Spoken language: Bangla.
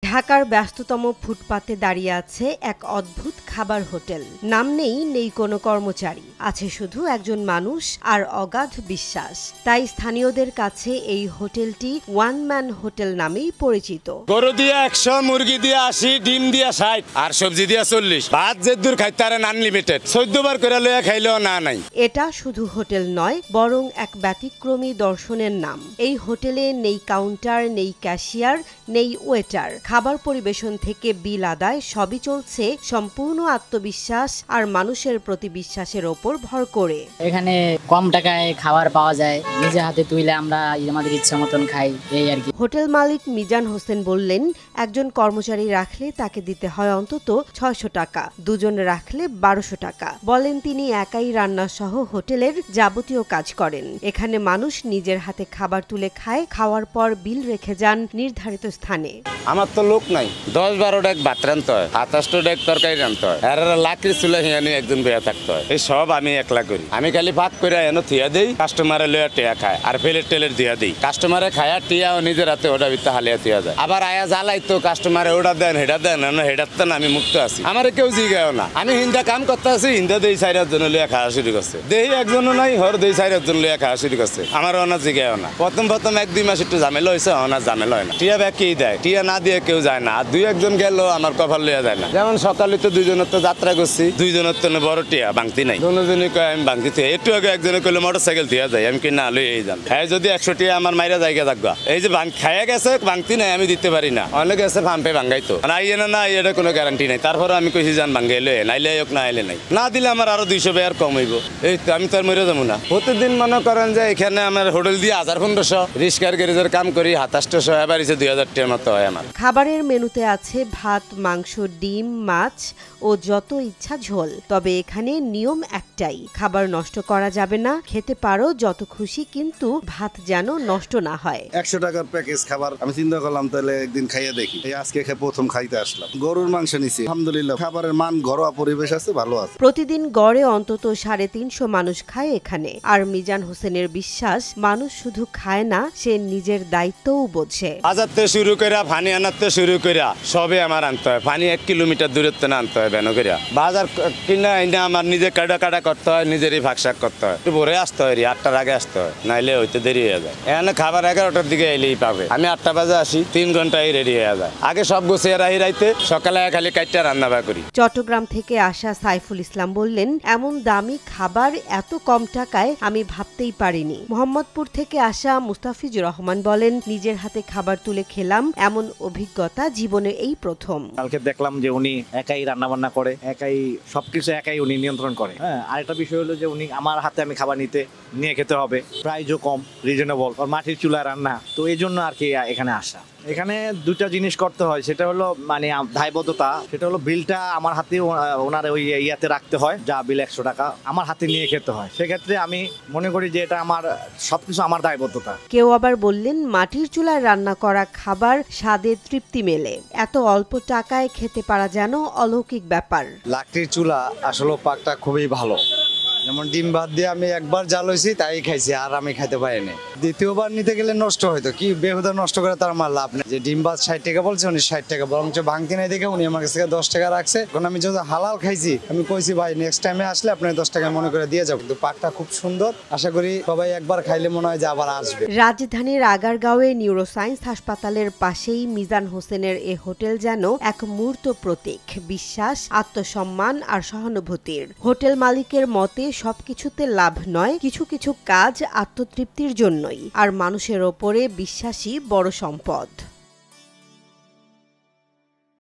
ঢাকার ব্যস্ততম ফুটপাতে দাঁড়িয়ে আছে এক অদ্ভুত খাবার হোটেল। নাম নেই কোনো কর্মচারী, আছে শুধু একজন মানুষ আর অগাধ বিশ্বাস। তাই স্থানীয়দের কাছে এই হোটেলটি ওয়ান ম্যান হোটেল নামেই পরিচিত। গরু দিয়ে 100, মুরগি দিয়ে 80, ডিম দিয়ে 60 আর সবজি দিয়ে 40। ভাত যে দূর খাইতে পারেন আনলিমিটেড, 14 বার করে লইয়া খাইলেও না নাই। এটা শুধু হোটেল নয়, বরং এক ব্যতিক্রমী দর্শনের নাম। এই হোটেলে নেই কাউন্টার, নেই ক্যাশিয়ার, নেই ওয়েটার। খাবার পরিবেশন থেকে বিল আদায় সবই চলছে সম্পূর্ণ আত্মবিশ্বাস আর মানুষের প্রতি বিশ্বাসের ওপর ভর করে। এখানে কম টাকায় খাবার পাওয়া যায়, নিজে হাতে তুইলে আমরা আমাদের ইচ্ছা মতন খাই, এই আর কি। হোটেল মালিক মিজান হোসেন বললেন, একজন কর্মচারী রাখলে তাকে দিতে হয় অন্তত 600 টাকা, দুজন রাখলে 1200 টাকা। বলেন তিনি একাই রান্না সহ হোটেলের যাবতীয় কাজ করেন। এখানে মানুষ নিজের হাতে খাবার তুলে খায়, খাওয়ার পর বিল রেখে যান নির্ধারিত স্থানে। আমার তো লোক নাই, 10-12 ডেক ভাত রানতে হয়, 27 ডেক তরকারি রানতে হয়, আর লাকড়ি চুলা হিয়ানি একজন বেয়া থাকতে হয়। এই সব আমি একলা করি। আমি খালি ভাত করে এনে থিয়া দেই, কাস্টমারে লইয়া টিয়া খায় আর প্লেট টেলের দিয়া দিই। কাস্টমারে খায়া টিয়া ও নিজের হাতে ওটা ভিতরে হালিয়া থিয়া যায়। আবার আয়া জ্বালাই তো কাস্টমারে ওটা দেন হেটা দেন, হেটার তো আমি মুক্ত আছি, আমার কেউ জিগায়ও না। আমি হিন্দা কাম করতে আছি, হিন্দা দেই 4 জন লইয়া খাওয়া শুরু করছে, দেই একজনও নাই, হর দেই 4 জন লইয়া খাওয়া শুরু করছে। আমার অনা জিগায়ও না। প্রথম 1-2 মাস একটু ঝামেলা হয়েছে, অনা ঝামেলা হয় না। টিয়া ব্যাগ কেই দেয়, টিয়া না দিয়ে কেউ যায় না। আর 2-1 গেল আমার কপাল লইয়া যায় না। যেমন সকালে তো 2 জনের তো যাত্রা করছি, 2 জনের তো বড় টিয়া ভাঙতি নাই, দুজনই কয় আমি ভাঙতি থিয়া। একটু আগে একজনে কইলো মোটরসাইকেল থিয়া যায়, আমি কি না লই এই যান। হ্যাঁ যদি 100 টিয়া আমার মাইরা জায়গা থাকবা, এই যে খাইয়া গেছে ভাঙতি নাই, আমি দিতে পারি না। অনেক গেছে ফাম্পে ভাঙ্গাইতো না, না এটা কোনো গ্যারান্টি নাই। তারপরে আমি কইছি যান ভাঙ্গাইলে নাইলে হোক না আইলে নাই, না দিলে আমার আরো 200 টাকা কম হইব। এই তো আমি তো আর মরে যাবো না। প্রতিদিন মনে করেন যে এখানে আমার হোটেল দিয়ে 1000-1500, রিস্কার গ্যারেজের কাম করি 2700, এবার 2000 টাকার মতো হয় আমার। খাবারের মেনুতে আছে ভাত, মাংস, ডিম, মাছ ও যত ইচ্ছা ঝোল। তবে এখানে নিয়ম একটাই, খাবার নষ্ট করা যাবে না। খেতে পারো যত খুশি, কিন্তু ভাত যেন নষ্ট না হয়। 100 টাকার প্যাকেজ খাবার আমি চিন্তা করলাম তাহলে একদিন খাইয়ে দেখি। এই আজকে প্রথম খাইতে আসলাম, গরুর মাংস নিছি। আলহামদুলিল্লাহ খাবারের মান, ঘরোয়া পরিবেশ আছে, ভালো আছে। প্রতিদিন গড়ে অন্তত 350 মানুষ খায় এখানে। আর মিজান হোসেনের বিশ্বাস, মানুষ শুধু খায় না, সে নিজের দায়িত্বও বোঝে। বাজার থেকে শুরু করে পানি আনাতে শুরু করে সবে আমার আনতে হয়। পানি 1 কিলোমিটার দূরত্ব না আনতে হয় বেন করিয়া। বাজার কিনা এনে আমার নিজে কাটা করতে হয়, নিজেরই ভাগশাক করতে হয়। একটু ভোরে আসতে হয়, 8টার আগে আসতে হয়, নাইলে হইতে দেরি হয়ে যায়। এখানে খাবার 11টার দিকে এলেই পাবে। আমি 8টা বাজে আসি, 3 ঘন্টায় রেডি হয়ে যায়। আগে সব গুছিয়ে রাহি রাইতে, সকালে খালি কাইটা রান্না করি। চট্টগ্রাম থেকে আসা সাইফুল ইসলাম বললেন, এমন দামি খাবার এত কম টাকায় আমি ভাবতেই পারিনি। মোহাম্মদপুর থেকে আসা মুস্তাফিজুর রহমান বলেন, নিজের হাতে খাবার তুলে খেলাম, এমন অভিজ্ঞতা জীবনে এই প্রথম। কালকে দেখলাম যে উনি একাই রান্না বান্না করে, একাই সবকিছু একাই উনি নিয়ন্ত্রণ করে। হ্যাঁ, আরেকটা বিষয় হলো যে উনি আমার হাতে আমি খাবার নিয়ে খেতে হবে, প্রাইসও কম, রিজনেবল, আর মাটির চুলায় রান্না। তো এই জন্য আর কি এখানে আসা। এখানে 2টা জিনিস করতে হয়, সেটা হলো মানে দায়বদ্ধতা। সেটা হলো বিলটা আমার হাতে ওনার ওই ইয়াতে রাখতে হয়, যা বিল 100 টাকা আমার হাতে নিয়ে খেতে হয়। সেক্ষেত্রে আমি মনে করি যে এটা আমার সবকিছু আমার দায়বদ্ধতা। কেউ আবার বললেন, মাটির চুলায় রান্না করা খাবার স্বাদে তৃপ্তি মেলে। এত অল্প টাকায় খেতে পারা যেন অলৌকিক ব্যাপার। লাকড়ির চুলা আসলে পাকটা খুবই ভালো। যেমন ডিম ভাত দিয়ে আমি একবার জাল হয়েছি, তাই খাইছি, আর আমি খাইতে পারিনি। দ্বিতীয়বার নিতে গেলে নষ্ট হয়তো, কি বেহুদা নষ্ট করে তার আমার লাভ নেই। যে ডিম ভাত 60 টাকা বলছে, উনি 60 টাকা, বরঞ্চ ভাঙতি নাই দেখে উনি আমার কাছ থেকে 10 টাকা রাখছে। এখন আমি যদি হালাল খাইছি, আমি কইছি ভাই নেক্সট টাইমে আসলে আপনি 10 টাকা মনে করে দিয়ে যাবো। কিন্তু পাকটা খুব সুন্দর, আশা করি সবাই একবার খাইলে মনে হয় যে আবার আসবে। রাজধানীর আগারগাঁওয়ে নিউরোসায়েন্স হাসপাতালের পাশেই মিজান হোসেনের এ হোটেল যেন এক মূর্ত প্রতীক, বিশ্বাস, আত্মসম্মান আর সহানুভূতির। হোটেল মালিকের মতে সবকিছুতে লাভ নয়, কিছু কিছু কাজ আত্মতৃপ্তির জন্যই, আর মানুষের ওপরে বিশ্বাসই বড় সম্পদ।